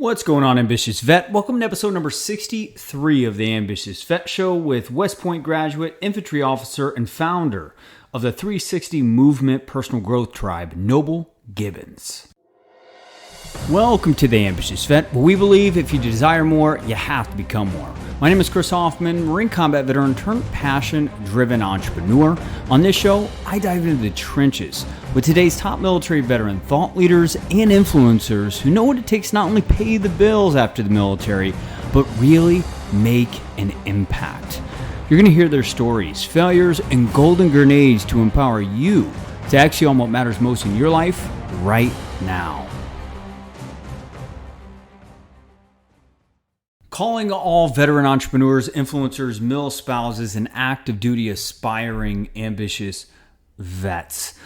What's going on, Ambitious Vet? Welcome to episode number 63 of the Ambitious Vet Show with West Point graduate, infantry officer, and founder of the 360 Movement Personal Growth Tribe, Noble Gibbens. Welcome to the Ambitious Vet, where we believe if you desire more, you have to become more. My name is Chris Hoffman, Marine combat veteran turned passion-driven entrepreneur. On this show, I dive into the trenches with today's top military veteran thought leaders and influencers who know what it takes to not only pay the bills after the military, but really make an impact. You're going to hear their stories, failures, and golden grenades to empower you to execute on what matters most in your life right now. Calling all veteran entrepreneurs, influencers, mill spouses, and active duty aspiring ambitious vets.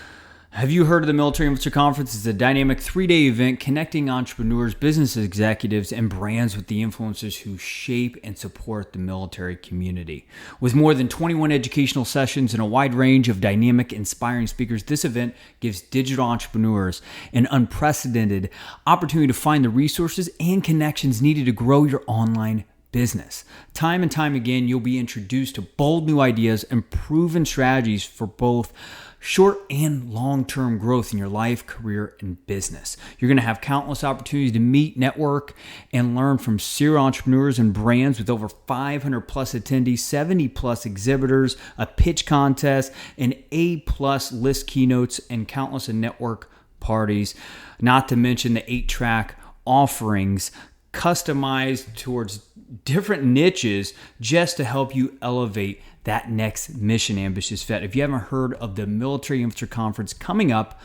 Have you heard of the Military Influencer Conference? It's a dynamic 3-day event connecting entrepreneurs, business executives, and brands with the influencers who shape and support the military community. With more than 21 educational sessions and a wide range of dynamic, inspiring speakers, this event gives digital entrepreneurs an unprecedented opportunity to find the resources and connections needed to grow your online business. Time and time again, you'll be introduced to bold new ideas and proven strategies for both short and long-term growth in your life, career, and business. You're going to have countless opportunities to meet, network, and learn from serial entrepreneurs and brands with over 500 plus attendees, 70 plus exhibitors, a pitch contest, and A+ list keynotes, and countless network parties, not to mention the 8-track offerings customized towards different niches just to help you elevate that next mission, Ambitious Vet. If you haven't heard of the Military Influencer Conference coming up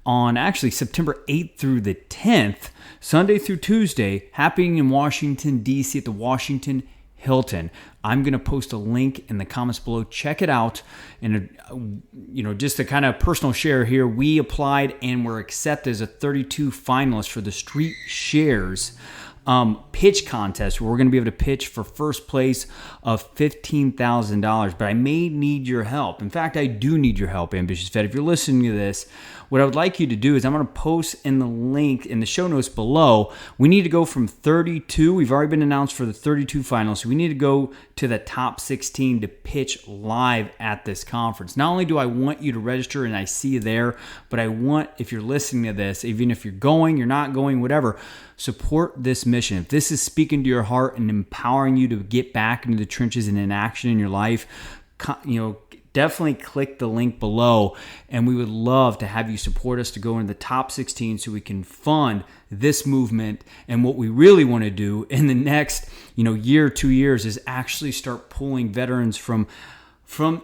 on actually September 8th through the 10th, Sunday through Tuesday, happening in Washington, D.C. at the Washington Hilton. I'm going to post a link in the comments below. Check it out. And, just a kind of personal share here, we applied and were accepted as a 32 finalist for the Street Shares pitch contest, where we're going to be able to pitch for first place of $15,000. But I may need your help. In fact, I do need your help, Ambitious Vet. If you're listening to this, what I would like you to do is I'm going to post in the link in the show notes below. We need to go from 32. We've already been announced for the 32 finalists. So we need to go to the top 16 to pitch live at this conference. Not only do I want you to register and I see you there, but I want, if you're listening to this, even if you're going, you're not going, whatever, support this mission. If this is speaking to your heart and empowering you to get back into the trenches and in action in your life, definitely click the link below, and we would love to have you support us to go into the top 16 so we can fund this movement. And what we really want to do in the next year, 2 years is actually start pulling veterans from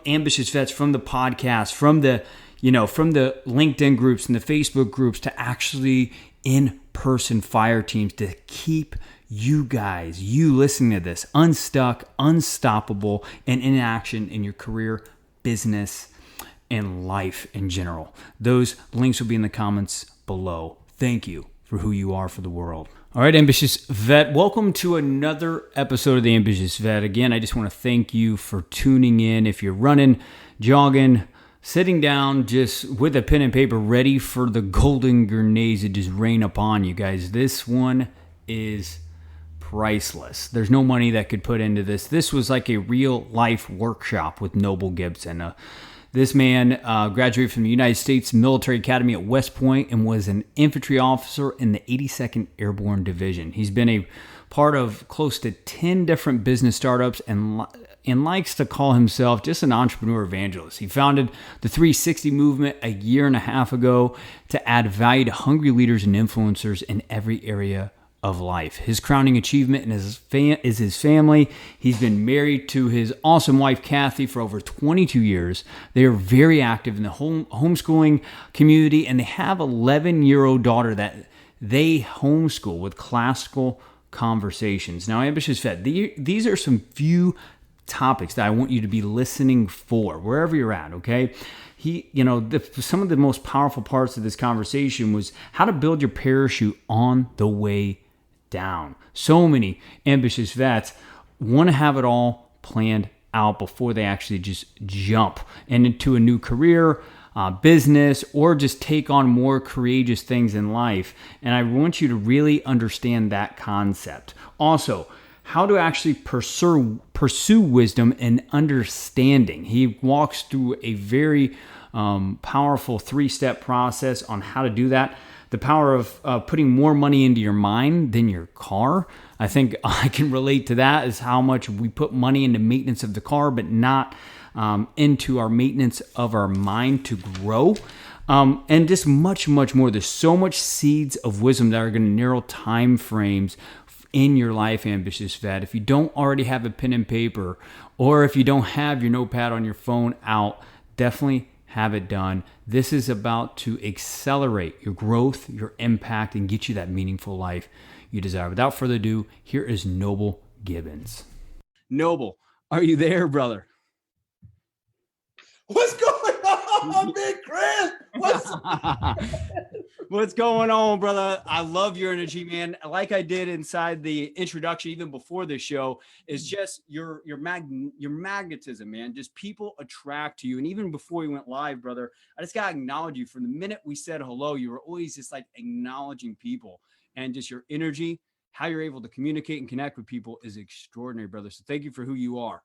Ambitious Vets, from the podcast, from the LinkedIn groups and the Facebook groups to actually in-person fire teams to keep you guys, you listening to this, unstuck, unstoppable, and in action in your career, business, and life in general. Those links will be in the comments below. Thank you for who you are for the world. All right, Ambitious Vet, welcome to another episode of the Ambitious Vet. Again, I just want to thank you for tuning in. If you're running, jogging, sitting down just with a pen and paper ready for the golden grenades to just rain upon you guys, this one is priceless. There's no money that could put into this. This was like a real life workshop with Noble Gibson. This man graduated from the United States Military Academy at West Point and was an infantry officer in the 82nd Airborne Division. He's been a part of close to 10 different business startups and likes to call himself just an entrepreneur evangelist. He founded the 360 movement a year and a half ago to add value to hungry leaders and influencers in every area of life. His crowning achievement is his family. He's been married to his awesome wife, Kathy, for over 22 years. They are very active in the homeschooling community, and they have an 11-year-old daughter that they homeschool with classical conversations. Now, Ambitious Vet, these are some few topics that I want you to be listening for, wherever you're at, okay? Some of the most powerful parts of this conversation was how to build your parachute on the way down. So many ambitious vets want to have it all planned out before they actually just jump into a new career, business, or just take on more courageous things in life. And I want you to really understand that concept. Also, how to actually pursue wisdom and understanding. He walks through a very powerful 3-step process on how to do that. The power of putting more money into your mind than your car. I think I can relate to that, is how much we put money into maintenance of the car, but not into our maintenance of our mind to grow. And just much, much more. There's so much seeds of wisdom that are going to narrow time frames in your life, ambitious vet. If you don't already have a pen and paper, or if you don't have your notepad on your phone out, definitely have it done. This is about to accelerate your growth, your impact, and get you that meaningful life you desire. Without further ado, here is Noble Gibbens. Noble, are you there, brother? What's going on, Big Chris? What's going on, brother? I love your energy, man. Like I did inside the introduction, even before the show, is just your magnetism, man. Just people attract to you. And even before we went live, brother, I just got to acknowledge you. From the minute we said hello, you were always just like acknowledging people, and just your energy, how you're able to communicate and connect with people is extraordinary, brother. So thank you for who you are.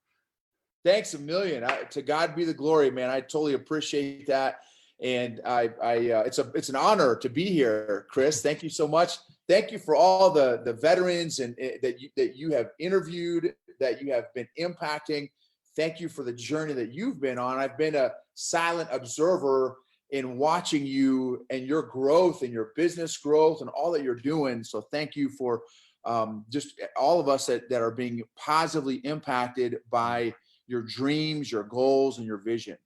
Thanks a million. To God be the glory, man. I totally appreciate that. And it's an honor to be here, Chris. Thank you so much. Thank you for all the veterans and that you have interviewed, that you have been impacting. Thank you for the journey that you've been on. I've been a silent observer in watching you and your growth and your business growth and all that you're doing. So thank you for just all of us that are being positively impacted by your dreams, your goals, and your vision.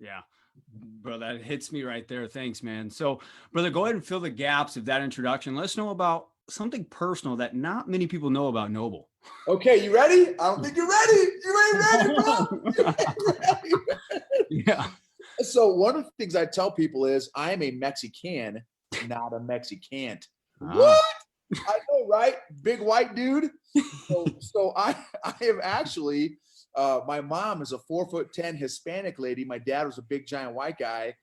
Yeah, bro, that hits me right there. Thanks, man. So, brother, go ahead and fill the gaps of that introduction. Let us know about something personal that not many people know about Noble. Okay, you ready? I don't think you're ready. You ain't ready, bro. You ain't ready. Yeah. So one of the things I tell people is I am a Mexican, not a Mexicant. What? I know, right? Big white dude. So I am actually... my mom is a 4'10" Hispanic lady. My dad was a big giant white guy,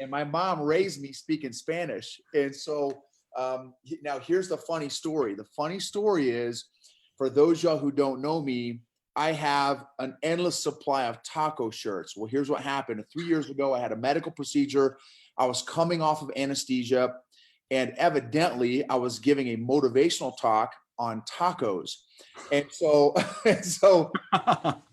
and my mom raised me speaking Spanish. And so now here's the funny story. The funny story is, for those y'all who don't know me, I have an endless supply of taco shirts. Well, here's what happened. 3 years ago, I had a medical procedure. I was coming off of anesthesia, and evidently I was giving a motivational talk on tacos. And so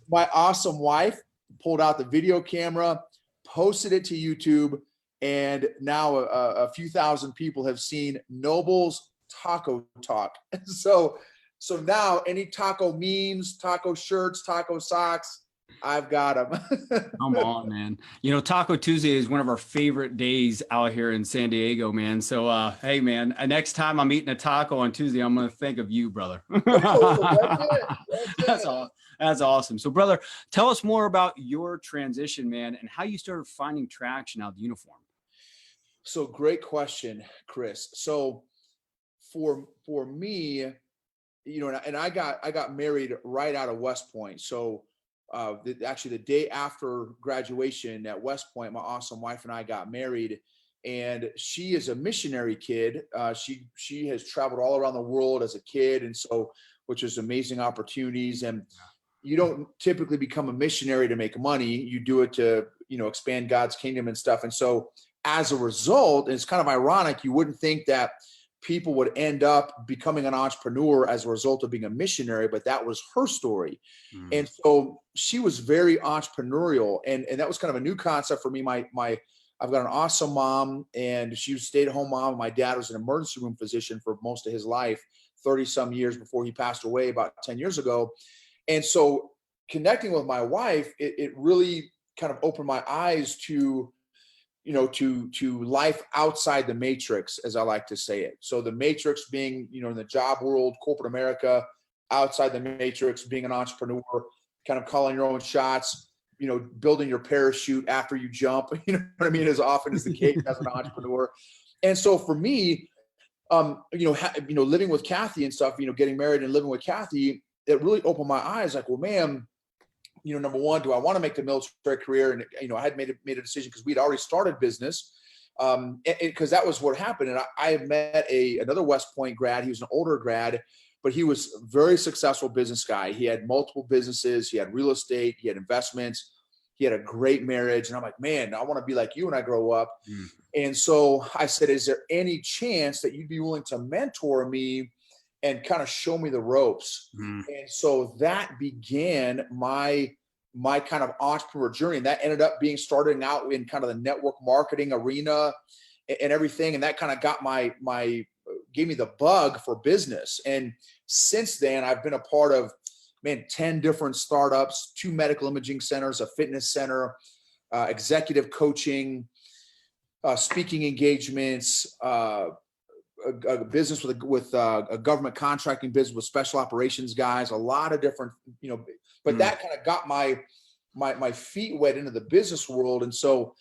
my awesome wife pulled out the video camera, posted it to YouTube, and now a few thousand people have seen Noble's Taco Talk. So now any taco memes, taco shirts, taco socks, I've got them. Come on, man. You know, Taco Tuesday is one of our favorite days out here in San Diego, man. So, hey, man, next time I'm eating a taco on Tuesday, I'm going to think of you, brother. That's all. That's awesome. So, brother, tell us more about your transition, man, and how you started finding traction out of the uniform. So, great question, Chris. So, for me, you know, and I got married right out of West Point. So, actually, the day after graduation at West Point, my awesome wife and I got married. And she is a missionary kid. She has traveled all around the world as a kid, and so, which is amazing opportunities. And you don't typically become a missionary to make money. You do it to, you know, expand God's kingdom and stuff. And so as a result, and it's kind of ironic, you wouldn't think that people would end up becoming an entrepreneur as a result of being a missionary, but that was her story. And so she was very entrepreneurial, and that was kind of a new concept for me. I've got an awesome mom, and she was a stay-at-home mom. My dad was an emergency room physician for most of his life, 30 some years before he passed away about 10 years ago. And so connecting with my wife, it really kind of opened my eyes to, you know, to life outside the matrix, as I like to say it. So the matrix being, you know, in the job world, corporate America, outside the matrix, being an entrepreneur, kind of calling your own shots, you know, building your parachute after you jump, you know what I mean, as often as the case as an entrepreneur. And so for me, you know, living with Kathy and stuff, you know, getting married and living with Kathy, it really opened my eyes like, well, man, number one, do I want to make the military career? And, I had made a decision because we'd already started business. Because that was what happened. And I had met another West Point grad. He was an older grad, but he was a very successful business guy. He had multiple businesses. He had real estate. He had investments. He had a great marriage. And I'm like, man, I want to be like you when I grow up. And so I said, is there any chance that you'd be willing to mentor me and kind of show me the ropes? And so that began my kind of entrepreneur journey. And that ended up being starting out in kind of the network marketing arena and everything. And that kind of got gave me the bug for business. And since then, I've been a part of, 10 different startups, 2 medical imaging centers, a fitness center, executive coaching, speaking engagements, a business with a government contracting business with special operations guys, a lot of different, but that kind of got my feet wet into the business world. And so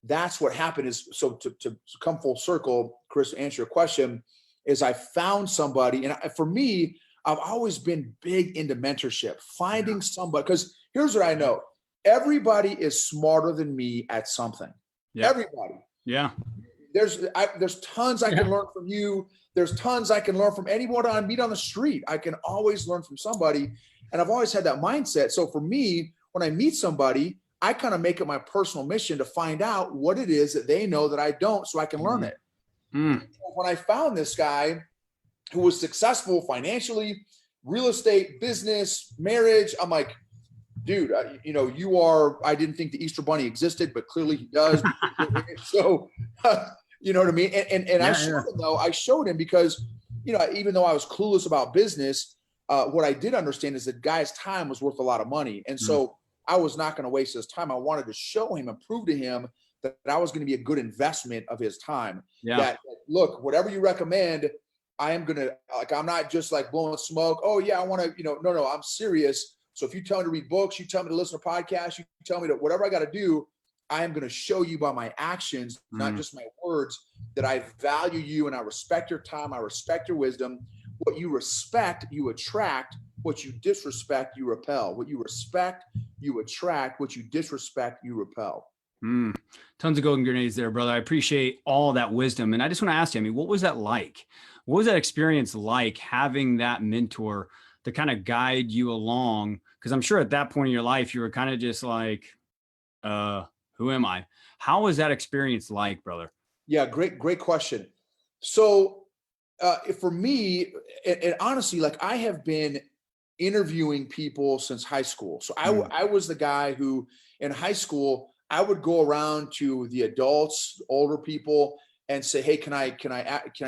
that's what happened is, so to come full circle, Chris, to answer your question, is I found somebody. And for me, I've always been big into mentorship, finding somebody, because here's what I know. Everybody is smarter than me at something. Everybody. Yeah. There's tons I can learn from you. There's tons I can learn from anyone I meet on the street. I can always learn from somebody. And I've always had that mindset. So for me, when I meet somebody, I kind of make it my personal mission to find out what it is that they know that I don't, so I can learn it. When I found this guy who was successful financially, real estate, business, marriage, I'm like, dude, you are, I didn't think the Easter Bunny existed, but clearly he does. So, you know what I mean? And I showed him because, even though I was clueless about business, what I did understand is that guy's time was worth a lot of money. And so I was not going to waste his time. I wanted to show him and prove to him that I was going to be a good investment of his time. That, look, whatever you recommend, I am going to, I'm not just like blowing smoke. Oh yeah, I want to, no, I'm serious. So if you tell me to read books, you tell me to listen to podcasts, you tell me to whatever I got to do, I am going to show you by my actions, not just my words, that I value you and I respect your time. I respect your wisdom. What you respect, you attract. What you disrespect, you repel. What you respect, you attract. What you disrespect, you repel. Tons of golden grenades there, brother. I appreciate all that wisdom. And I just want to ask you, what was that like? What was that experience like, having that mentor to kind of guide you along? Because I'm sure at that point in your life, you were kind of just like, who am I? How was that experience like, brother? Yeah, great question. So for me, and honestly, like I have been interviewing people since high school. So I was the guy who in high school, I would go around to the adults, older people, and say, hey, can I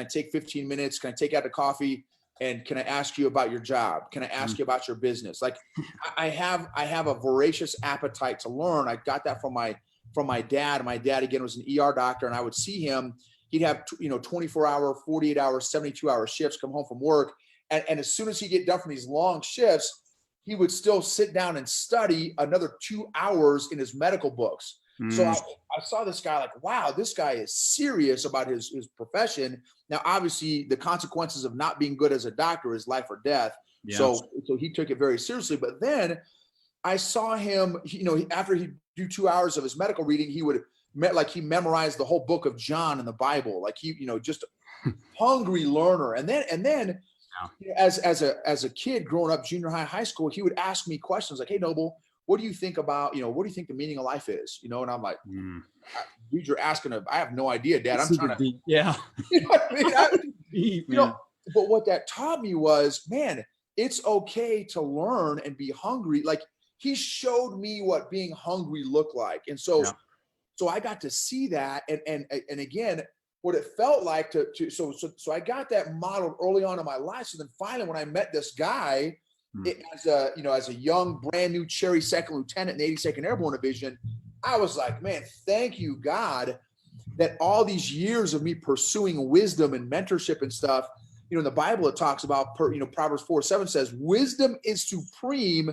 take 15 minutes? Can I take out the coffee? And can I ask you about your job? Can I ask you about your business? Like I have a voracious appetite to learn. I got that from my dad. My dad, again, was an ER doctor, and I would see him. He'd have 24-hour, 48-hour, 72-hour shifts, come home from work. And as soon as he get done from these long shifts, he would still sit down and study another 2 hours in his medical books. So I saw this guy like, wow, this guy is serious about his profession. Now, obviously, the consequences of not being good as a doctor is life or death. Yeah. So he took it very seriously. But then I saw him, after he'd do 2 hours of his medical reading, he memorized the whole book of John in the Bible. Like just a hungry learner. And then as a kid growing up, junior high school, he would ask me questions like, hey, Noble, what do you think about, what do you think the meaning of life is? And I'm like, dude, you're asking, I have no idea, Dad. I'm trying to, deep. Yeah. You know what I mean? Deep, but what that taught me was, man, it's okay to learn and be hungry. Like he showed me what being hungry looked like. And so I got to see that. And again, what it felt like so I got that modeled early on in my life. So then finally, when I met this guy, as a young, brand new cherry second lieutenant in the 82nd Airborne Division, I was like, man, thank you, God, that all these years of me pursuing wisdom and mentorship and stuff, in the Bible, it talks about, Proverbs 4:7 says, wisdom is supreme,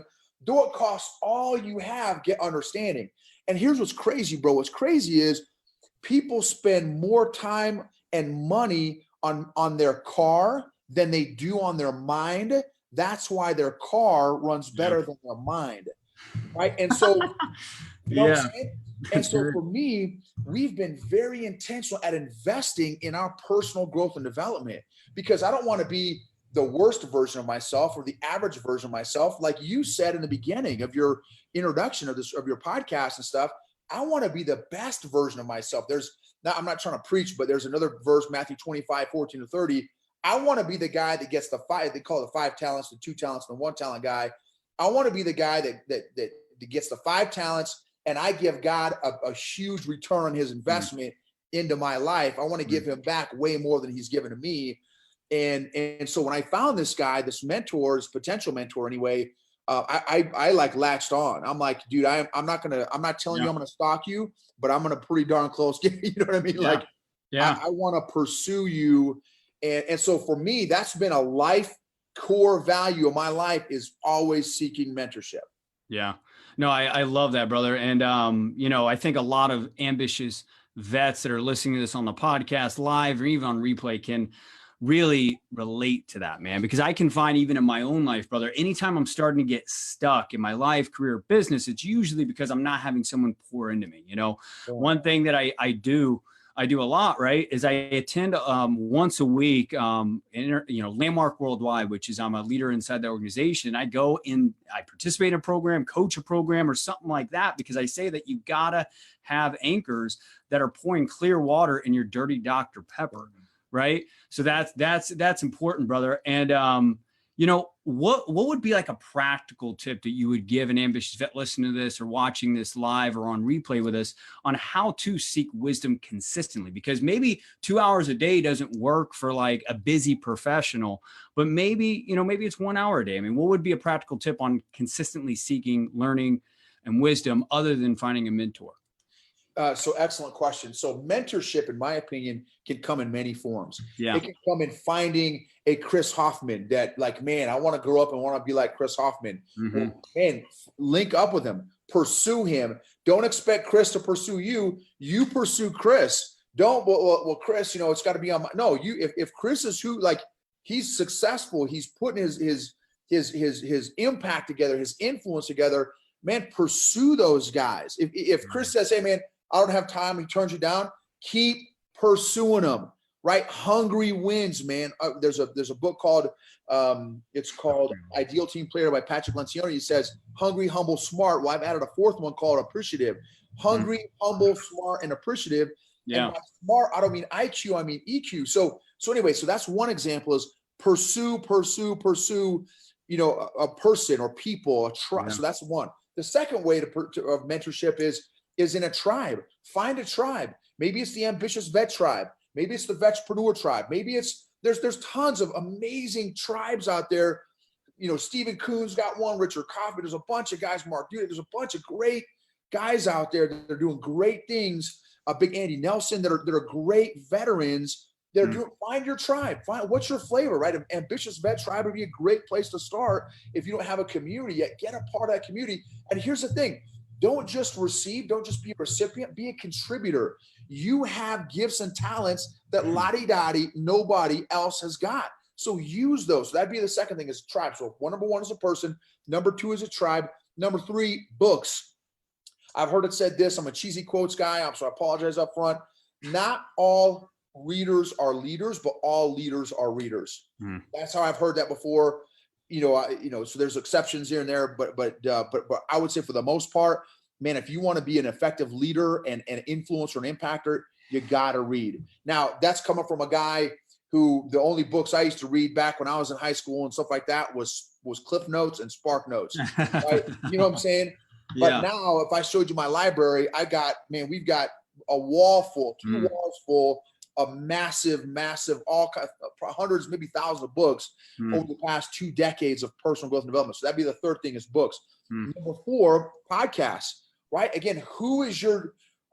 though it costs all you have, get understanding. And here's what's crazy, bro. What's crazy is people spend more time and money on their car than they do on their mind. That's why their car runs better than their mind. right? And so, you know what I'm Yeah. saying? And so for me, we've been very intentional at investing in our personal growth and development, because I don't want to be the worst version of myself or the average version of myself. Like you said in the beginning of your introduction of this, of your podcast and stuff, I want to be the best version of myself. I'm not trying to preach, but there's another verse, Matthew 25:14-30. I want to be the guy that gets the five, they call it the 5 talents, the 2 talents, and the 1 talent guy. I want to be the guy that gets the 5 talents, and I give God a huge return on his investment into my life. I want to give him back way more than he's given to me. And so when I found this guy, this mentor, this potential mentor anyway, I like latched on. I'm like, dude, I'm not telling you I'm gonna stalk you, but I'm gonna pretty darn close get, you know what I mean? Like, I want to pursue you. And so for me, that's been a life core value of my life, is always seeking mentorship. Yeah. No, I love that, brother. And, I think a lot of ambitious vets that are listening to this on the podcast live or even on replay can really relate to that, man, because I can find even in my own life, brother, anytime I'm starting to get stuck in my life, career, business, it's usually because I'm not having someone pour into me. One thing that I do a lot, right, is I attend once a week, Landmark Worldwide, which is I'm a leader inside the organization. I go in, I participate in a program, coach a program or something like that, because I say that you gotta have anchors that are pouring clear water in your dirty Dr. Pepper, right? So that's important, brother. And what would be like a practical tip that you would give an ambitious vet listening to this or watching this live or on replay with us on how to seek wisdom consistently? Because maybe 2 hours a day doesn't work for like a busy professional, but maybe it's 1 hour a day. I mean, what would be a practical tip on consistently seeking learning and wisdom other than finding a mentor? So excellent question. So mentorship, in my opinion, can come in many forms. Yeah. It can come in finding a Chris Hoffman that, like, man, I want to grow up and want to be like Chris Hoffman. Well, man, link up with him, pursue him. Don't expect Chris to pursue you. You pursue Chris. Don't, well, Chris, it's got to be on my, no, if Chris is he's successful, he's putting his impact together, his influence together, man, pursue those guys. If Chris says, hey, man, I don't have time, he turns you down, keep pursuing them, right? Hungry wins, man. There's a book called, it's called Ideal Team Player by Patrick Lencioni. He says, hungry, humble, smart. Well, I've added a fourth one called appreciative. Hungry, humble, smart, and appreciative. Yeah. And by smart, I don't mean IQ, I mean EQ. So anyway, so that's one example, is pursue, a person or people, a tribe. So that's one. The second way of mentorship is in a tribe. Find a tribe. Maybe it's the ambitious vet tribe. Maybe it's the vetpreneur tribe. Maybe it's there's tons of amazing tribes out there. Stephen Kuhn's got one, Richard Kaufman. There's a bunch of guys, Mark Duda. There's a bunch of great guys out there that are doing great things. Big Andy Nelson that are great veterans. They're doing, find your tribe. Find what's your flavor, right? An ambitious vet tribe would be a great place to start. If you don't have a community yet, get a part of that community. And here's the thing. Don't just receive, don't just be a recipient, be a contributor. You have gifts and talents that la-di-da-di nobody else has got. So use those. So that'd be the second thing, is tribe. So number one is a person. Number two is a tribe. Number three, books. I've heard it said this. I'm a cheesy quotes guy, so I apologize up front. Not all readers are leaders, but all leaders are readers. That's how I've heard that before. So there's exceptions here and there, but I would say for the most part, man, if you want to be an effective leader and an influencer and impactor, you got to read. Now, that's coming from a guy who the only books I used to read back when I was in high school and stuff like that was Cliff Notes and Spark Notes. Right? You know what I'm saying? But now, if I showed you my library, we've got a wall full, 2 walls full of massive, all kinds, hundreds, maybe thousands of books over the past 2 decades of personal growth and development. So that'd be the third thing, is books. Number 4, podcasts, right? Again,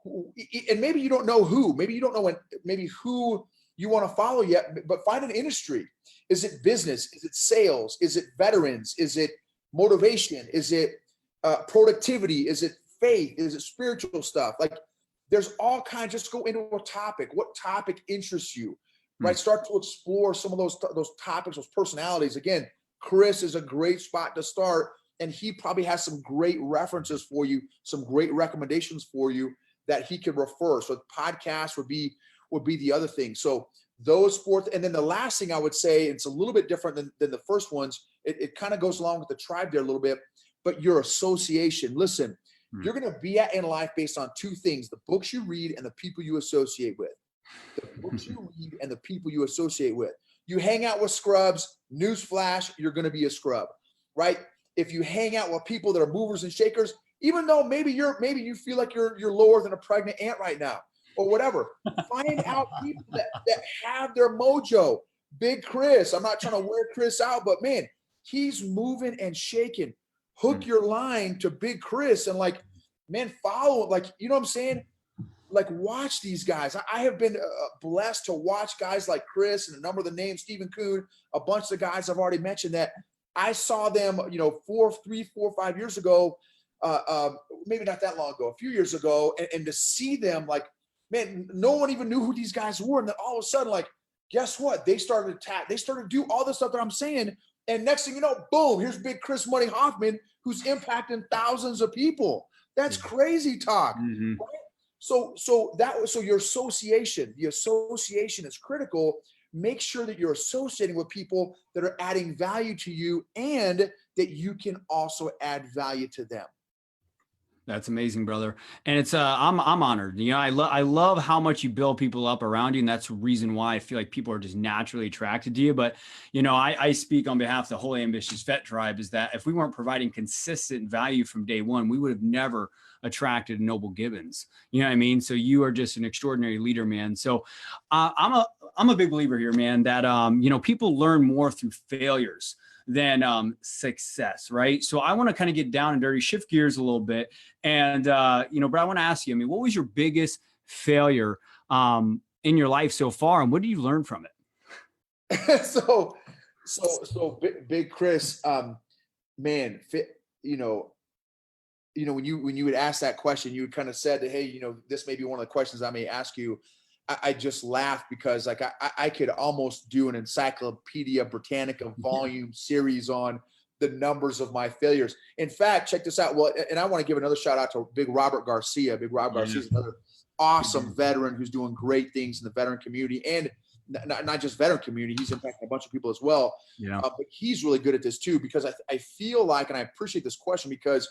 and maybe you don't know who, maybe you don't know who you want to follow yet, but find an industry. Is it business? Is it sales? Is it veterans? Is it motivation? Is it productivity? Is it faith? Is it spiritual stuff? Like, there's all kinds. Just go into a topic. What topic interests you, right? Start to explore some of those topics, those personalities. Again, Chris is a great spot to start. and he probably has some great references for you, some great recommendations for you that he could refer. So podcasts would be the other thing. So those fourth, and then the last thing I would say, it's a little bit different than the first ones. It kind of goes along with the tribe there a little bit, but your association. Listen, you're going to be in life based on two things: the books you read and the people you associate with. The books you read and the people you associate with. You hang out with scrubs, newsflash, you're going to be a scrub, right? If you hang out with people that are movers and shakers, even though maybe you feel like you're lower than a pregnant ant right now or whatever, find out people that have their mojo. Big Chris, I'm not trying to wear Chris out, but man, he's moving and shaking. Hook your line to Big Chris and like, man, follow it. Like, you know what I'm saying? Like, watch these guys. I have been blessed to watch guys like Chris and a number of the names, Stephen Kuhn, a bunch of the guys I've already mentioned that I saw them, 3, 4, 5 years ago, maybe not that long ago, a few years ago, and to see them, like, man, no one even knew who these guys were. And then all of a sudden, like, guess what? They started to tap. They started to do all this stuff that I'm saying. And next thing you know, boom, here's Big Chris Money Hoffman, who's impacting thousands of people. That's crazy talk. Mm-hmm. Right? So your association, the association is critical. Make sure that you're associating with people that are adding value to you and that you can also add value to them. That's amazing, brother. And it's I'm honored. I love how much you build people up around you, and that's the reason why I feel like people are just naturally attracted to you. But I speak on behalf of the whole Ambitious Vet Tribe, is that if we weren't providing consistent value from day one, we would have never attracted Noble Gibbens. You know what I mean? So you are just an extraordinary leader, man. So I'm a big believer here, man, that people learn more through failures than success, right? So I want to kind of get down and dirty, shift gears a little bit. And, but I want to ask you, what was your biggest failure in your life so far? And what did you learn from it? so Big Chris, man, when you would ask that question, you would kind of said that, hey, this may be one of the questions I may ask you. I just laughed because like I could almost do an Encyclopedia Britannica volume series on the numbers of my failures. In fact, check this out. Well, and I want to give another shout out to Big Robert Garcia. Big Rob Garcia is another awesome veteran who's doing great things in the veteran community, and not just veteran community. He's impacting a bunch of people as well. Yeah. But he's really good at this too, because I feel like, and I appreciate this question because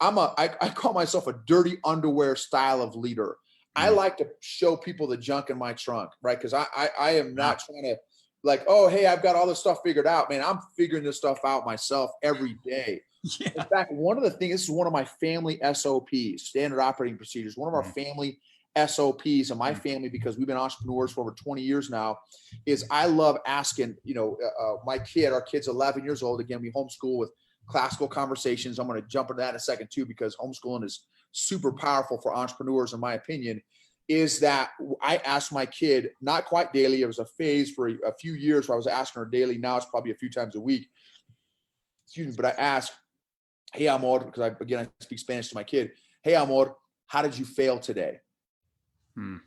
I call myself a dirty underwear style of leader. I like to show people the junk in my trunk, right? Because I am not trying to like, oh, hey, I've got all this stuff figured out. Man, I'm figuring this stuff out myself every day. Yeah. In fact, one of the things, this is one of my family SOPs, standard operating procedures, one of our family SOPs in my family, because we've been entrepreneurs for over 20 years now, is I love asking, our kid's 11 years old. Again, we homeschool with classical conversations. I'm going to jump into that in a second too, because homeschooling is super powerful for entrepreneurs, in my opinion. Is that I ask my kid, not quite daily. It was a phase for a few years where I was asking her daily. Now it's probably a few times a week. Excuse me, but I ask, hey, Amor, because I speak Spanish to my kid. Hey, Amor, how did you fail today?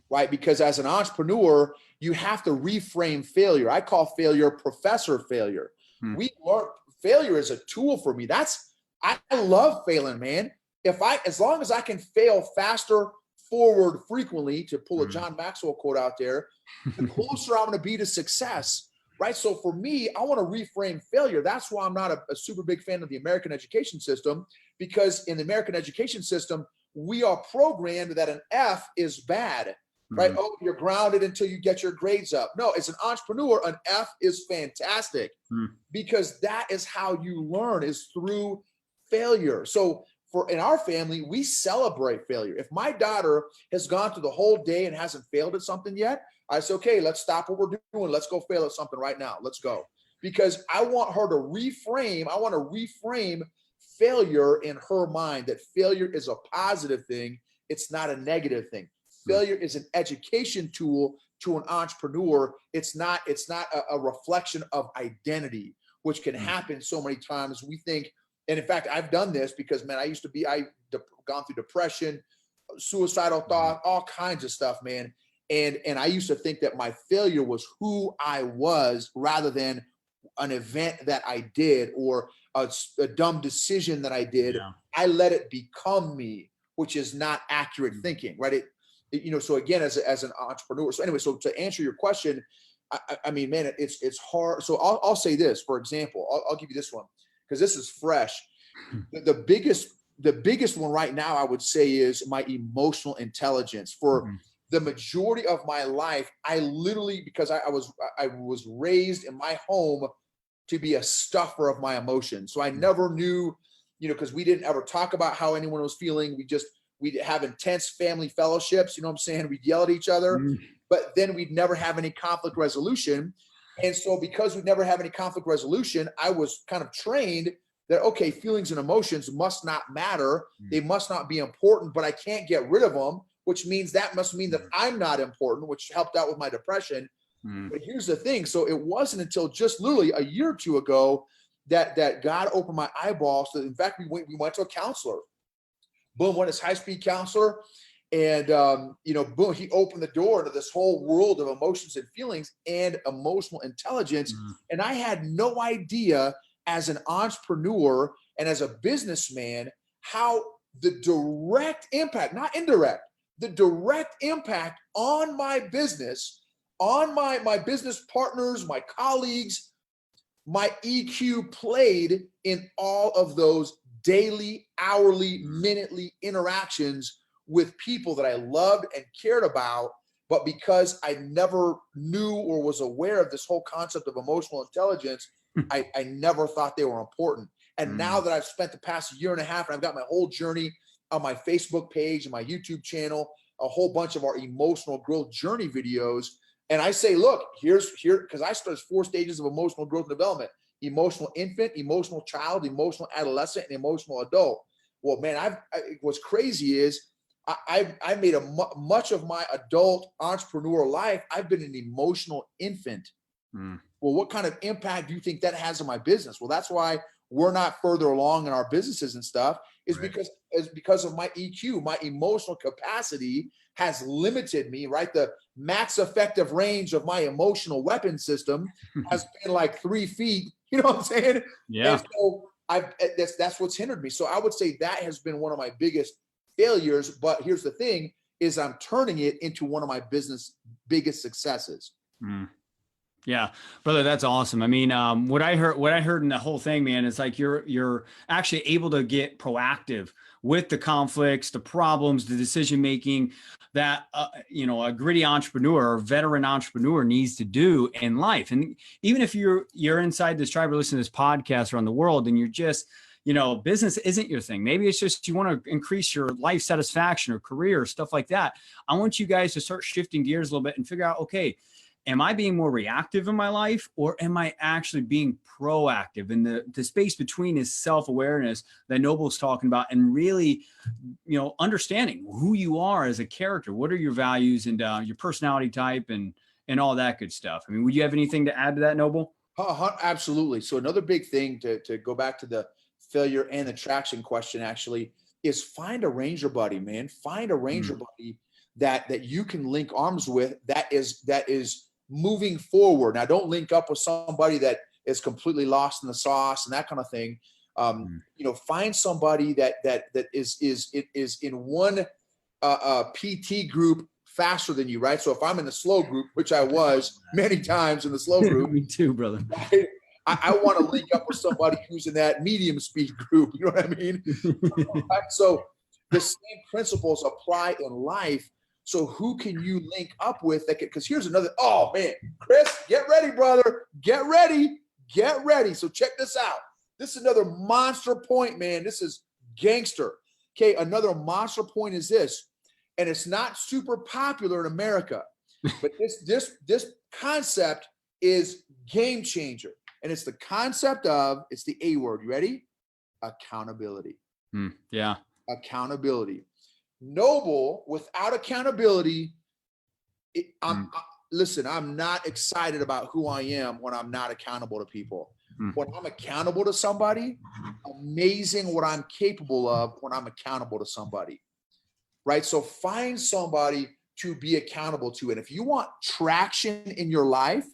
Right? Because as an entrepreneur, you have to reframe failure. I call failure professor failure. We learn failure is a tool for me. I love failing, man. As long as I can fail faster, forward, frequently, to pull a John Maxwell quote out there, the closer I'm going to be to success, right? So for me, I want to reframe failure. That's why I'm not a super big fan of the American education system, because in the American education system, we are programmed that an F is bad, right? Oh, you're grounded until you get your grades up. No, as an entrepreneur, an F is fantastic, because that is how you learn, is through failure. So in our family, we celebrate failure. If my daughter has gone through the whole day and hasn't failed at something yet, I say, okay, let's stop what we're doing. Let's go fail at something right now. Let's go. Because I want her to reframe failure in her mind, that failure is a positive thing. It's not a negative thing. Failure is an education tool to an entrepreneur. It's not a reflection of identity, which can happen so many times. We think, and in fact, I've done this because, man, I've gone through depression, suicidal thought, all kinds of stuff, man. And I used to think that my failure was who I was rather than an event that I did or a dumb decision that I did, Yeah. I let it become me, which is not accurate thinking, right? So again, as an entrepreneur. So anyway, so to answer your question, I mean, man, it's hard. So I'll say this, for example, I'll give you this one because this is fresh. The biggest one right now, I would say, is my emotional intelligence. For the majority of my life, I literally, because I was raised in my home to be a stuffer of my emotions. So I never knew, because we didn't ever talk about how anyone was feeling. We'd have intense family fellowships, you know what I'm saying? We'd yell at each other, but then we'd never have any conflict resolution. And so because we'd never have any conflict resolution, I was kind of trained that, okay, feelings and emotions must not matter. They must not be important, but I can't get rid of them, which means that must mean that I'm not important, which helped out with my depression. But here's the thing. So it wasn't until just literally a year or two ago that God opened my eyeballs. So in fact, we went to a counselor. Boom, went his high-speed counselor. And, boom, he opened the door to this whole world of emotions and feelings and emotional intelligence. And I had no idea as an entrepreneur and as a businessman, how the direct impact, not indirect, the direct impact on my business, on my business partners, my colleagues, my EQ played in all of those daily, hourly, minutely interactions with people that I loved and cared about. But because I never knew or was aware of this whole concept of emotional intelligence, I never thought they were important. And now that I've spent the past year and a half, and I've got my whole journey on my Facebook page and my YouTube channel, a whole bunch of our emotional growth journey videos. And I say, look, because I started 4 stages of emotional growth and development: emotional infant, emotional child, emotional adolescent, and emotional adult. Well, man, what's crazy is I made much of my adult entrepreneur life, I've been an emotional infant. Well, what kind of impact do you think that has on my business? Well, that's why we're not further along in our businesses and stuff, is because of my EQ. My emotional capacity has limited me, right? The max effective range of my emotional weapon system has been like 3 feet. You know what I'm saying? Yeah. And so that's what's hindered me. So I would say that has been one of my biggest failures. But here's the thing: is I'm turning it into one of my business biggest successes. Yeah, brother, that's awesome. I mean, what I heard in the whole thing, man, is like you're actually able to get proactive with the conflicts, the problems, the decision making that a gritty entrepreneur or veteran entrepreneur needs to do in life. And even if you're inside this tribe or listening to this podcast around the world, and you're just business isn't your thing. Maybe it's just you want to increase your life satisfaction or career or stuff like that. I want you guys to start shifting gears a little bit and figure out, okay, am I being more reactive in my life, or am I actually being proactive? And the space between is self-awareness that Noble's talking about, and really, understanding who you are as a character. What are your values and your personality type and all that good stuff? I mean, would you have anything to add to that, Noble? Absolutely. So another big thing to go back to the failure and the traction question actually is find a ranger buddy, man. Find a ranger buddy that you can link arms with that is moving forward. Now, don't link up with somebody that is completely lost in the sauce and that kind of thing. Find somebody that is in one PT group faster than you, right? So if I'm in the slow group, which I was many times in the slow group, me too, brother. I want to link up with somebody who's in that medium speed group. You know what I mean? So the same principles apply in life. So who can you link up with that? Because here's another, oh man, Chris, get ready, brother. Get ready. So check this out. This is another monster point, man. This is gangster. Okay, another monster point is this, and it's not super popular in America, but this concept is game changer. And it's the concept of, it's the A word. You ready? Accountability. Yeah. Accountability. Noble, without accountability, listen, I'm not excited about who I am when I'm not accountable to people. When I'm accountable to somebody, amazing what I'm capable of when I'm accountable to somebody, right? So find somebody to be accountable to. And if you want traction in your life,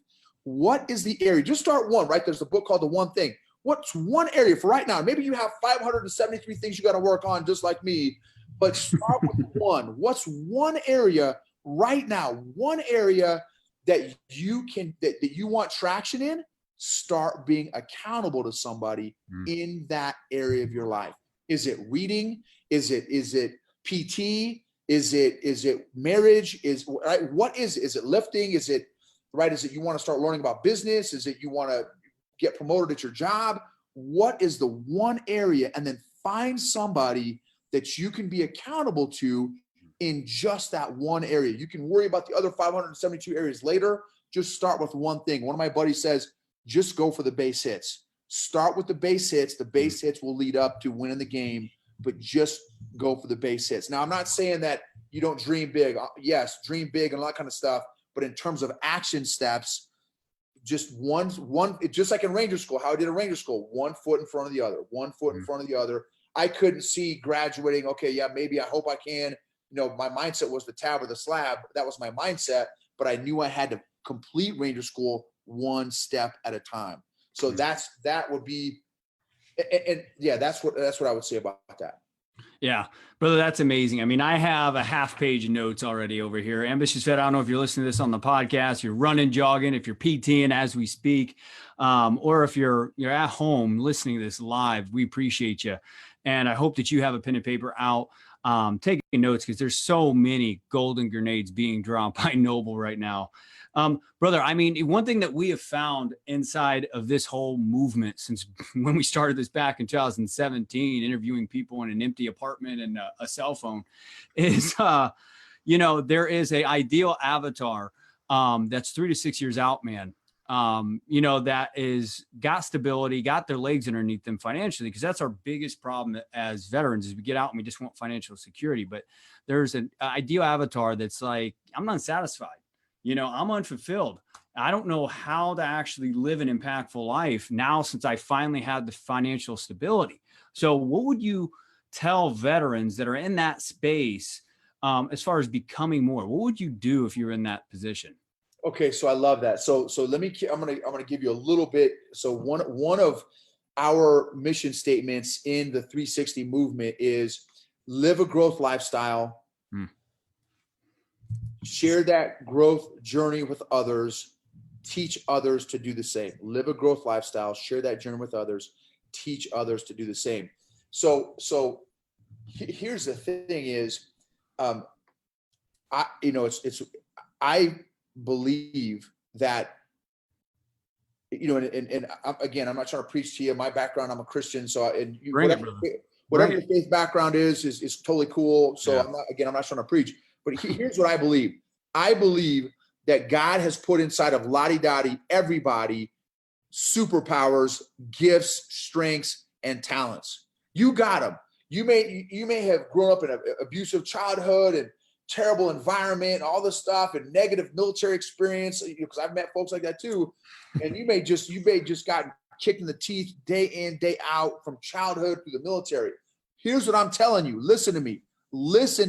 what is the area? Just start one, right? There's a book called The One Thing. What's one area for right now? Maybe you have 573 things you got to work on, just like me, but start with one. What's one area right now? One area that you can, that you want traction in? Start being accountable to somebody in that area of your life. Is it reading? Is it PT? Is it marriage? Right? What is it? Is it lifting? Is it right? Is it you want to start learning about business? Is it you want to get promoted at your job? What is the one area? And then find somebody that you can be accountable to in just that one area. You can worry about the other 572 areas later. Just start with one thing. One of my buddies says, just go for the base hits. Start with the base hits. The base hits will lead up to winning the game, but just go for the base hits. Now, I'm not saying that you don't dream big. Yes, dream big and all that kind of stuff. But in terms of action steps, just one, just like in Ranger School, how I did in Ranger School, 1 foot in front of the other, 1 foot in front of the other. I couldn't see graduating. Okay, yeah, maybe I hope I can. My mindset was the tab or the slab. That was my mindset, but I knew I had to complete Ranger School one step at a time. So that would be, and yeah, that's what I would say about that. Yeah, brother, that's amazing. I mean, I have a half page of notes already over here. Ambitious Vet, I don't know if you're listening to this on the podcast, you're running, jogging, if you're PTing as we speak, or if you're at home listening to this live, we appreciate you. And I hope that you have a pen and paper out, taking notes, because there's so many golden grenades being dropped by Noble right now. Brother, I mean, one thing that we have found inside of this whole movement since when we started this back in 2017, interviewing people in an empty apartment and a cell phone, is, there is a ideal avatar that's 3 to 6 years out, man. That is got stability, got their legs underneath them financially, because that's our biggest problem as veterans is we get out and we just want financial security. But there's an ideal avatar that's like, I'm not satisfied. I'm unfulfilled. I don't know how to actually live an impactful life now since I finally had the financial stability. So what would you tell veterans that are in that space as far as becoming more? What would you do if you're in that position? Okay, so I love that. So I'm gonna give you a little bit. So one of our mission statements in the 360 movement is live a growth lifestyle. Share that growth journey with others, teach others to do the same. Live a growth lifestyle, share that journey with others, teach others to do the same. So here's the thing is, I believe that, and again, I'm not trying to preach to you. My background, I'm a Christian. So, whatever your faith background is totally cool. So yeah. I'm not trying to preach. But here's what I believe. I believe that God has put inside of Lottie-Dottie everybody superpowers, gifts, strengths, and talents. You got them. You may have grown up in an abusive childhood and terrible environment, all this stuff, and negative military experience, because I've met folks like that too. And you may just gotten kicked in the teeth day in, day out from childhood through the military. Here's what I'm telling you. Listen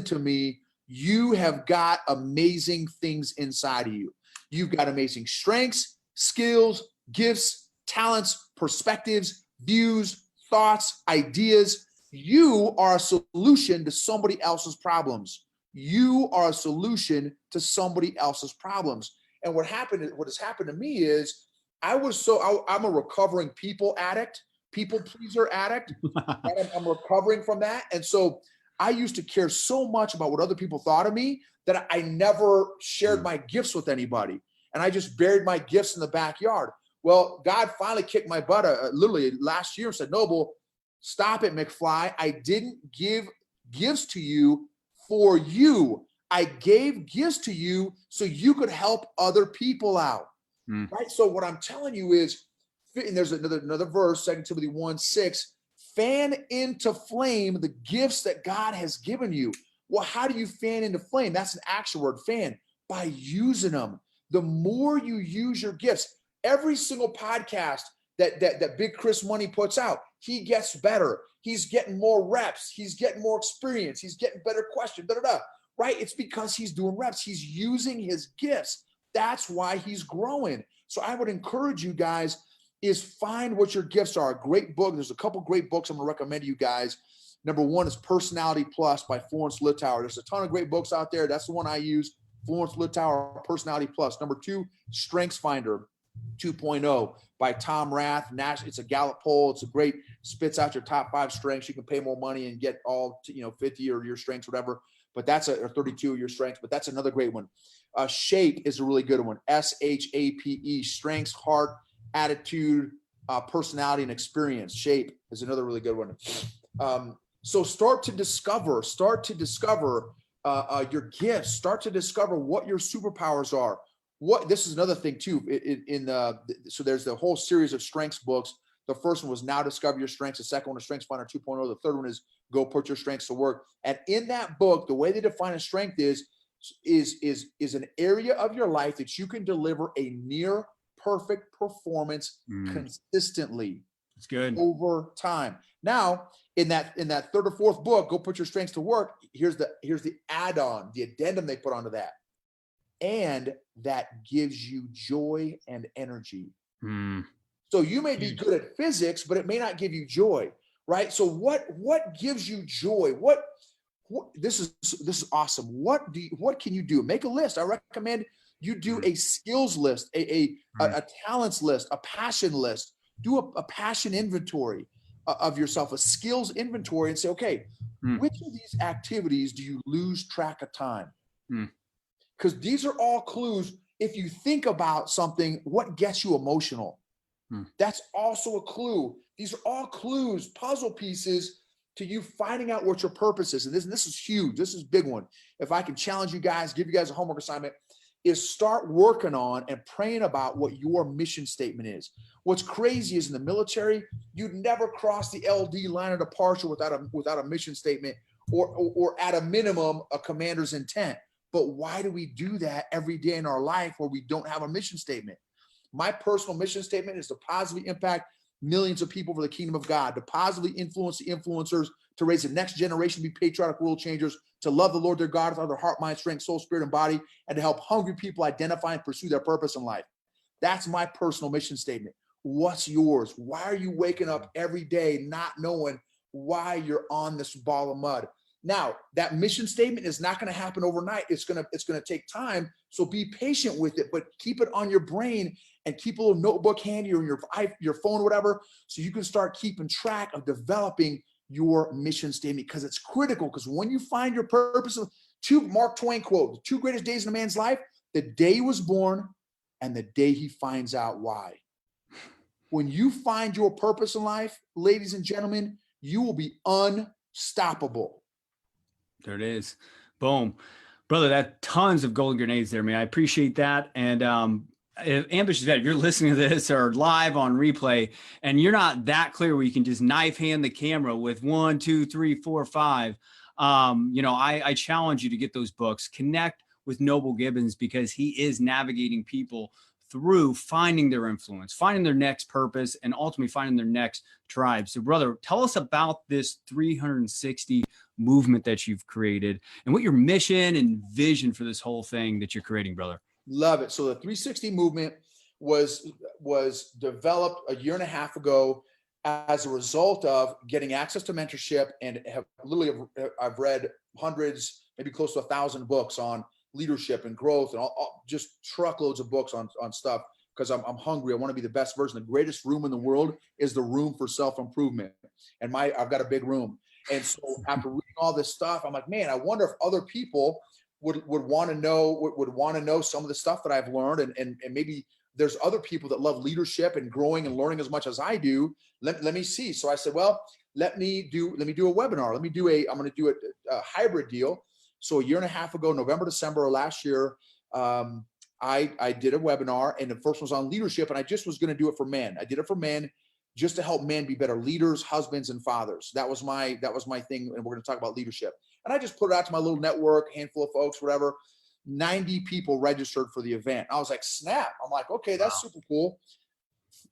to me. You have got amazing things inside of you. You've got amazing strengths, skills, gifts, talents, perspectives, views, thoughts, ideas. You are a solution to somebody else's problems. You are a solution to somebody else's problems. And what has happened to me is I'm a recovering people pleaser addict. And I'm recovering from that. And so I used to care so much about what other people thought of me that I never shared my gifts with anybody. And I just buried my gifts in the backyard. Well, God finally kicked my butt literally last year and said, Noble, stop it, McFly. I didn't give gifts to you for you. I gave gifts to you so you could help other people out. Right? So what I'm telling you is, and there's another verse, 2 Timothy 1:6, fan into flame the gifts that God has given you. Well, how do you fan into flame? That's an actual word, fan, by using them. The more you use your gifts, every single podcast that Big Chris Money puts out, he gets better. He's getting more reps. He's getting more experience. He's getting better questions, right? It's because he's doing reps. He's using his gifts. That's why he's growing. So I would encourage you guys is find what your gifts are. A great book. There's a couple great books I'm going to recommend to you guys. Number one is Personality Plus by Florence Littauer. There's a ton of great books out there. That's the one I use. Florence Littauer, Personality Plus. Number two, Strengths Finder 2.0 by Tom Rath. It's a Gallup poll. It's a great, spits out your top 5 strengths. You can pay more money and get all, 50 or your strengths, whatever. But that's or 32 of your strengths. But that's another great one. Shape is a really good one. SHAPE, strengths, heart, attitude, personality, and experience. Shape is another really good one. So start to discover your gifts. Start to discover what your superpowers are. This is another thing too. So there's the whole series of strengths books. The first one was Now Discover Your Strengths. The second one is Strengths Finder 2.0. The third one is Go Put Your Strengths to Work. And in that book, the way they define a strength is an area of your life that you can deliver a near perfect performance consistently. That's good. Over time. Now, in that third or fourth book, Go Put Your Strengths to Work, here's the add-on, the addendum they put onto that. And that gives you joy and energy. So you may be good at physics, but it may not give you joy, right? So what gives you joy? What this is awesome. What can you do? Make a list. I recommend you do a skills list, a talents list, a passion list. Do a passion inventory of yourself, a skills inventory, and say, okay, which of these activities do you lose track of time? Because these are all clues. If you think about something, what gets you emotional? That's also a clue. These are all clues, puzzle pieces to you finding out what your purpose is. And this is huge. This is a big one. If I can challenge you guys, give you guys a homework assignment, is start working on and praying about what your mission statement is. What's crazy is in the military, you'd never cross the LD line of departure without a mission statement or at a minimum, a commander's intent. But why do we do that every day in our life where we don't have a mission statement? My personal mission statement is to positively impact millions of people for the kingdom of God, to positively influence the influencers, to raise the next generation to be patriotic world changers, to love the Lord their God with all their heart, mind, strength, soul, spirit, and body, and to help hungry people identify and pursue their purpose in life. That's my personal mission statement. What's yours? Why are you waking up every day not knowing why you're on this ball of mud? Now, that mission statement is not going to happen overnight. It's going to take time. So be patient with it, but keep it on your brain and keep a little notebook handy or your phone or whatever, so you can start keeping track of developing your mission statement, because it's critical. Because when you find your purpose, Mark Twain quote, the 2 greatest days in a man's life, the day he was born and the day he finds out why. When you find your purpose in life, ladies and gentlemen, you will be unstoppable. There it is. Boom. Brother, that tons of golden grenades there, man. I appreciate that. And Ambitious Vet, if you're listening to this or live on replay and you're not that clear where you can just knife hand the camera with 1, 2, 3, 4, 5, I challenge you to get those books. Connect with Noble Gibbens, because he is navigating people through finding their influence, finding their next purpose, and ultimately finding their next tribe. So, brother, tell us about this 360 movement that you've created and what your mission and vision for this whole thing that you're creating, brother. Love it. So the 360 movement was developed a year and a half ago as a result of getting access to mentorship, and I've read hundreds, maybe close to 1,000 books on leadership and growth, and just truckloads of books on stuff, because I'm hungry. I want to be the best version. The greatest room in the world is the room for self-improvement. And I've got a big room. And so after reading all this stuff, I'm like, man, I wonder if other people would want to know some of the stuff that I've learned, and maybe there's other people that love leadership and growing and learning as much as I do. Let me see. So I said, well, let me do a webinar. I'm going to do a hybrid deal. So a year and a half ago, November, December of last year, I did a webinar, and the first one was on leadership, and I just was going to do it for men. I did it for men just to help men be better leaders, husbands, and fathers. That was my thing, and we're going to talk about leadership. And I just put it out to my little network, handful of folks, whatever. 90 people registered for the event. I was like, snap. I'm like, okay, that's super cool.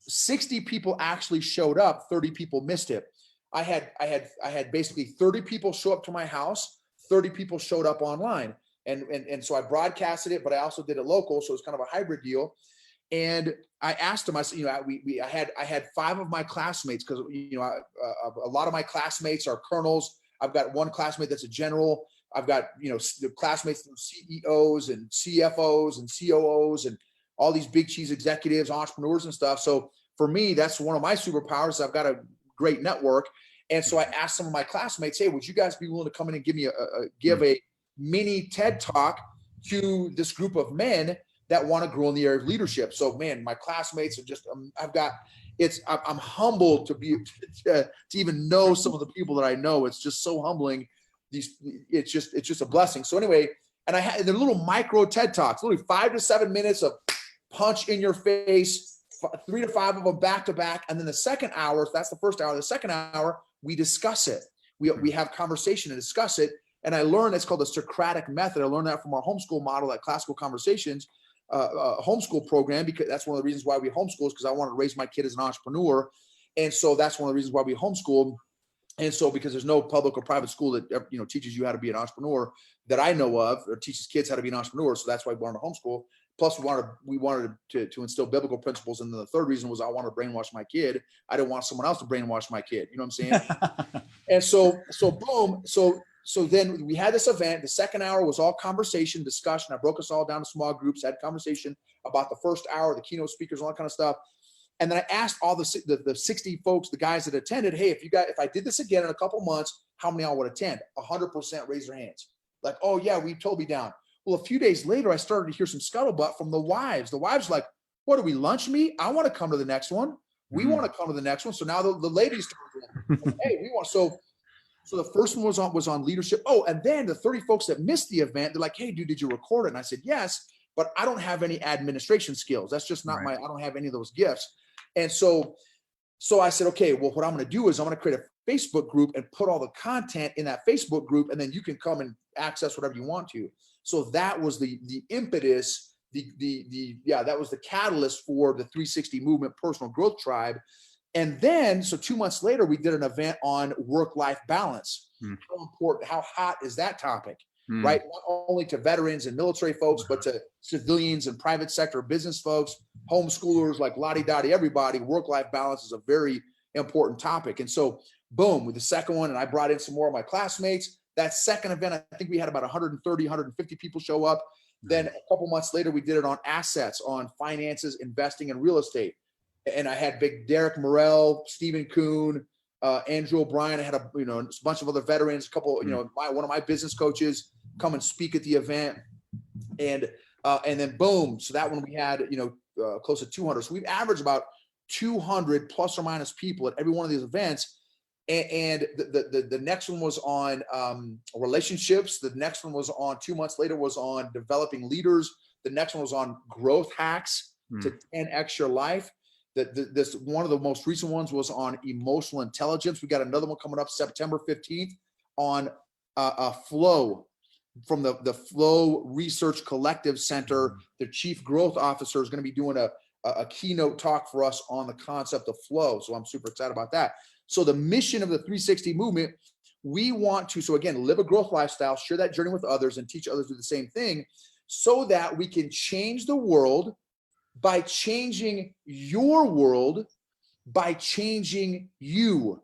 60 people actually showed up. 30 people missed it. I had basically 30 people show up to my house. 30 people showed up online. And so I broadcasted it, but I also did it local. So it's kind of a hybrid deal. And I asked him, I said, I had 5 of my classmates, because, a lot of my classmates are colonels. I've got one classmate that's a general. I've got, the classmates, CEOs and CFOs and COOs and all these big cheese executives, entrepreneurs and stuff. So for me, that's one of my superpowers. I've got a great network. And so I asked some of my classmates, hey, would you guys be willing to come in and give a mini TED talk to this group of men that want to grow in the area of leadership? So, man, my classmates are just, I'm humbled to even know some of the people that I know. It's just so humbling. It's just a blessing. So anyway, and I had the little micro TED Talks, literally 5 to 7 minutes of punch in your face, 3 to 5 of them back to back. And then the second hour, that's the first hour. The second hour, we discuss it. We have conversation and discuss it. And I learned, it's called the Socratic method. I learned that from our homeschool model at Classical Conversations, homeschool program, because that's one of the reasons why we homeschool, is because I wanted to raise my kid as an entrepreneur. And so that's one of the reasons why we homeschool. And so, because there's no public or private school that, teaches you how to be an entrepreneur that I know of, or teaches kids how to be an entrepreneur. So that's why we wanted to homeschool. Plus, we wanted to instill biblical principles. And then the third reason was I wanted to brainwash my kid. I didn't want someone else to brainwash my kid. You know what I'm saying? And so boom. So then we had this event. The second hour was all conversation, discussion. I broke us all down to small groups, had conversation about the first hour, the keynote speakers, all that kind of stuff. And then I asked all the 60 folks, the guys that attended, hey, if I did this again in a couple months, how many of y'all would attend? 100% raise their hands. Like, oh yeah, we totally down. Well, a few days later, I started to hear some scuttlebutt from the wives. The wives like, what, do we lunch meet? I want to come to the next one. We want to come to the next one. So now the ladies started, hey, we want. So the first one was on leadership. Oh, and then the 30 folks that missed the event, they're like, hey, dude, did you record it? And I said, yes, but I don't have any administration skills. That's just not I don't have any of those gifts. And so I said, okay, well, what I'm going to do is I'm going to create a Facebook group and put all the content in that Facebook group, and then you can come and access whatever you want to. So that was the impetus, that was the catalyst for the 360 Movement Personal Growth Tribe. And then, so 2 months later, we did an event on work-life balance. How important, how hot is that topic, right? Not only to veterans and military folks, but to civilians and private sector business folks, homeschoolers, like lottie-dottie, everybody. Work-life balance is a very important topic. And so, boom, with the second one, and I brought in some more of my classmates. That second event, I think we had about 130, 150 people show up. Then a couple months later, we did it on assets, on finances, investing, and real estate. And I had big Derek Morrell, Stephen Kuhn, Andrew O'Brien. I had a bunch of other veterans, a couple, one of my business coaches come and speak at the event. And then boom. So that one we had, close to 200. So we've averaged about 200 plus or minus people at every one of these events. And the next one was on relationships. The next one was on 2 months later was on developing leaders. The next one was on growth hacks to 10x your life. This one of the most recent ones was on emotional intelligence. We got another one coming up September 15th on flow from the Flow Research Collective Center. The chief growth officer is going to be doing a keynote talk for us on the concept of flow. So I'm super excited about that. So the mission of the 360 movement, we want to, so again, live a growth lifestyle, share that journey with others, and teach others to do the same thing, so that we can change the world by changing your world, by changing you.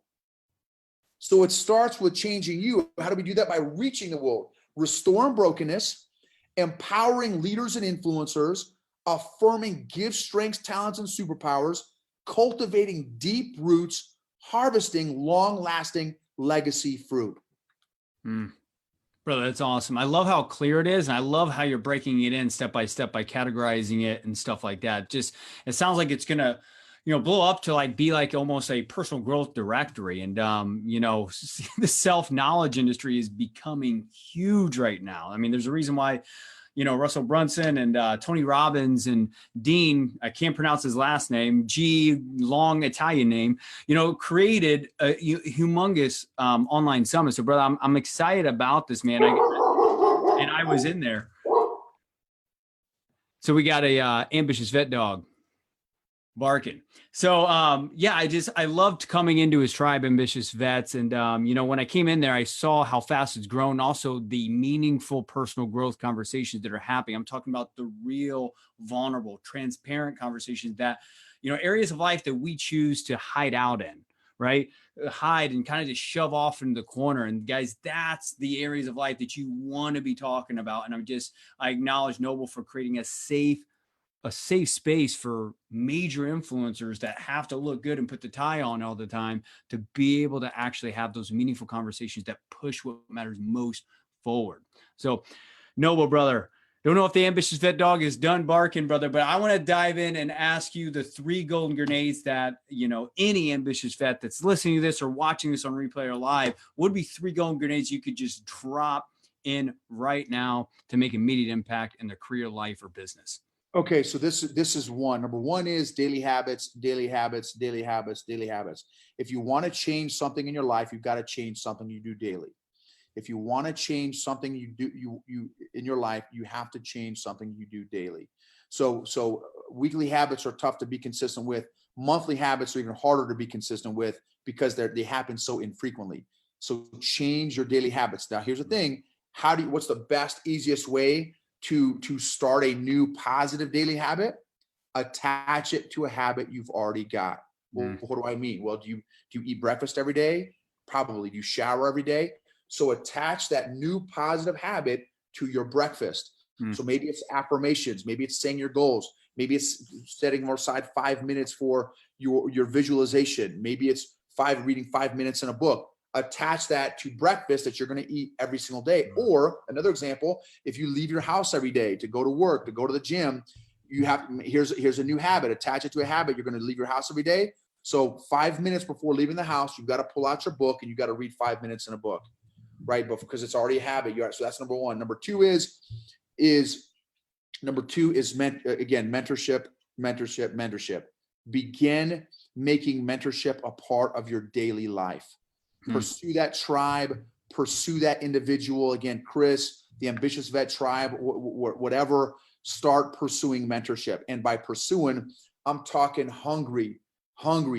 So it starts with changing you. How do we do that? By reaching the world, restoring brokenness, empowering leaders and influencers, affirming gifts, strengths, talents, and superpowers, cultivating deep roots, harvesting long-lasting legacy fruit. Brother, that's awesome. I love how clear it is. And I love how you're breaking it in step by step by categorizing it and stuff like that. Just, it sounds like it's going to, blow up to be like almost a personal growth directory. And, the self-knowledge industry is becoming huge right now. I mean, there's a reason why, Russell Brunson and Tony Robbins and Dean, I can't pronounce his last name, long Italian name, created a humongous online summit. So brother, I'm excited about this, man. And I was in there. So we got a ambitious vet dog. Barking. So, I loved coming into his tribe, Ambitious Vets. And, when I came in there, I saw how fast it's grown. Also, the meaningful personal growth conversations that are happening. I'm talking about the real, vulnerable, transparent conversations that, areas of life that we choose to hide out in, right? Hide and kind of just shove off into the corner. And guys, that's the areas of life that you want to be talking about. And I acknowledge Noble for creating a safe space for major influencers that have to look good and put the tie on all the time to be able to actually have those meaningful conversations that push what matters most forward. So, Noble, brother, don't know if the ambitious vet dog is done barking, brother, but I want to dive in and ask you the 3 golden grenades that, any ambitious vet that's listening to this or watching this on replay or live would be 3 golden grenades you could just drop in right now to make immediate impact in their career, life, or business. Okay, so this is one. Number one is daily habits, daily habits, daily habits, daily habits. If you want to change something in your life, you've got to change something you do daily. If you want to change something you do in your life, you have to change something you do daily. So weekly habits are tough to be consistent with. Monthly habits are even harder to be consistent with because they happen so infrequently. So change your daily habits. Now, here's the thing. What's the best, easiest way to start a new positive daily habit? Attach it to a habit you've already got. Well, what do I mean? Well, do you eat breakfast every day? Probably. Do you shower every day? So attach that new positive habit to your breakfast. So maybe it's affirmations, maybe it's saying your goals, maybe it's setting aside 5 minutes for your visualization, maybe it's reading 5 minutes in a book. Attach that to breakfast that you're going to eat every single day. Or another example, if you leave your house every day to go to work, to go to the gym, here's a new habit. Attach it to a habit. You're going to leave your house every day. So 5 minutes before leaving the house, you've got to pull out your book and you got to read 5 minutes in a book, right? But because it's already a habit, so that's number one. Number two is mentorship. Begin making mentorship a part of your daily life. Pursue that tribe, pursue that individual. Again, Chris, the Ambitious Vet Tribe, whatever, start pursuing mentorship. And by pursuing, I'm talking hungry,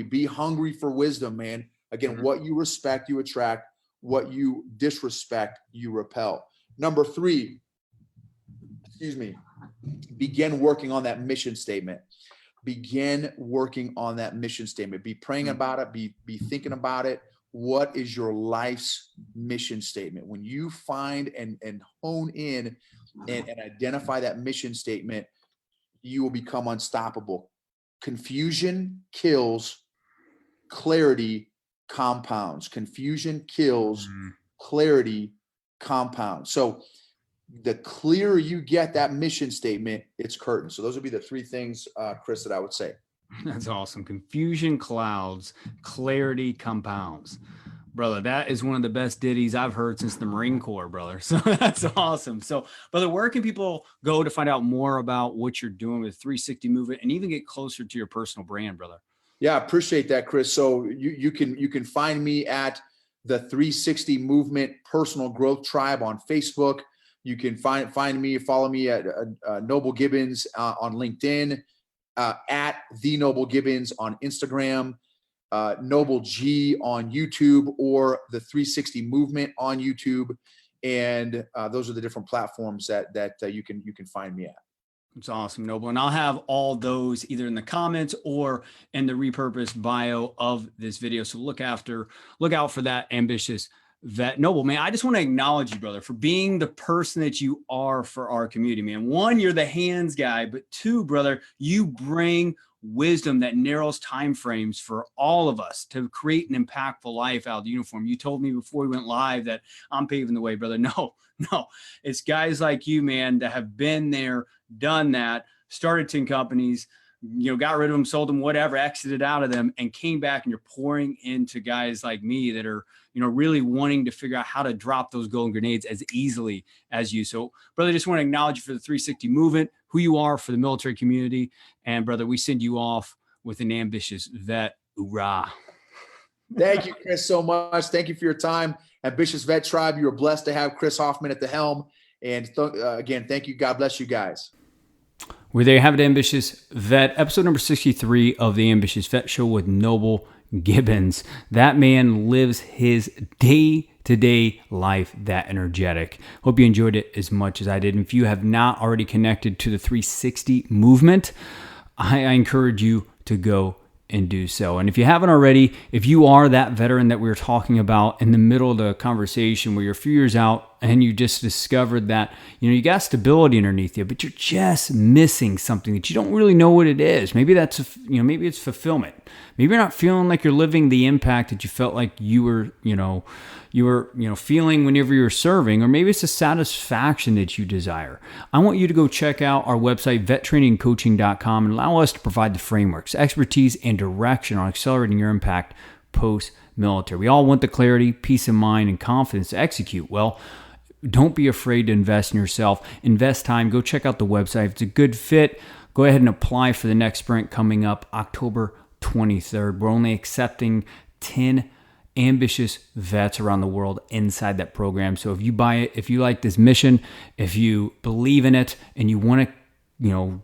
be hungry for wisdom, man. Again, what you respect, you attract. What you disrespect, you repel. Number 3, begin working on that mission statement. Begin working on that mission statement. Be praying about it, be thinking about it. What is your life's mission statement? When you find and hone in and identify that mission statement, you will become unstoppable. Confusion kills, clarity compounds. Confusion kills, clarity compounds. So the clearer you get that mission statement, it's curtain. So those would be the 3 things, Chris, that I would say. That's awesome. Confusion clouds, clarity compounds. Brother, that is one of the best ditties I've heard since the Marine Corps, brother. So that's awesome. So, brother, where can people go to find out more about what you're doing with 360 Movement and even get closer to your personal brand, brother? Yeah, appreciate that, Chris. So you can find me at the 360 Movement Personal Growth Tribe on Facebook. You can find me, follow me at Noble Gibbens on LinkedIn. At the Noble Gibbons on Instagram, Noble G on YouTube, or the 360 Movement on YouTube, and those are the different platforms that you can find me at. It's awesome, Noble, and I'll have all those either in the comments or in the repurposed bio of this video. So look out for that, Ambitious Vet. Noble, man, I just want to acknowledge you, brother, for being the person that you are for our community, man. 1, you're the hands guy, but 2, brother, you bring wisdom that narrows time frames for all of us to create an impactful life out of the uniform. You told me before we went live that I'm paving the way, brother. No, it's guys like you, man, that have been there, done that, started 10 companies, got rid of them, sold them, whatever, exited out of them, and came back, and you're pouring into guys like me that are, really wanting to figure out how to drop those golden grenades as easily as you. So, brother, just want to acknowledge you for the 360 Movement, who you are for the military community. And, brother, we send you off with an ambitious vet. Hoorah. Thank you, Chris, so much. Thank you for your time. Ambitious Vet Tribe, you are blessed to have Chris Hoffman at the helm. And again, thank you. God bless you guys. Where they have it, Ambitious Vet, episode number 63 of the Ambitious Vet Show with Noble Gibbens. That man lives his day-to-day life that energetic. Hope you enjoyed it as much as I did. And if you have not already connected to the 360 movement, I encourage you to go and do so. And if you haven't already, if you are that veteran that we were talking about in the middle of the conversation where you're a few years out and you just discovered that, you got stability underneath you, but you're just missing something that you don't really know what it is. Maybe that's, maybe it's fulfillment. Maybe you're not feeling like you're living the impact that you felt like you were feeling whenever you were serving, or maybe it's a satisfaction that you desire. I want you to go check out our website, vettrainingcoaching.com, and allow us to provide the frameworks, expertise, and direction on accelerating your impact post-military. We all want the clarity, peace of mind, and confidence to execute. Well, don't be afraid to invest in yourself. Invest time. Go check out the website. If it's a good fit, go ahead and apply for the next sprint coming up October 23rd. We're only accepting 10 ambitious vets around the world inside that program. So if you buy it, if you like this mission, if you believe in it, and you want to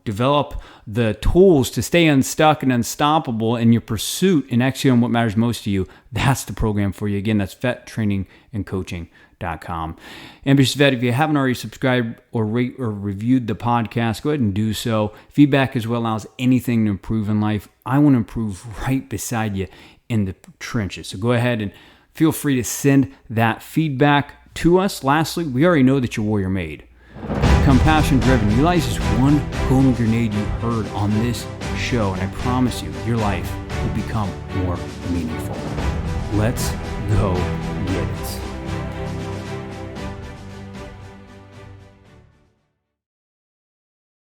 develop the tools to stay unstuck and unstoppable in your pursuit and execute on what matters most to you, that's the program for you. Again, that's vettrainingandcoaching.com. Ambitious Vet, if you haven't already subscribed or rate or reviewed the podcast, go ahead and do so. Feedback as well allows anything to improve in life. I want to improve right beside you in the trenches. So go ahead and feel free to send that feedback to us. Lastly, we already know that you're warrior made. Compassion driven. Utilize this one golden grenade you heard on this show, and I promise you, your life will become more meaningful. Let's go get it.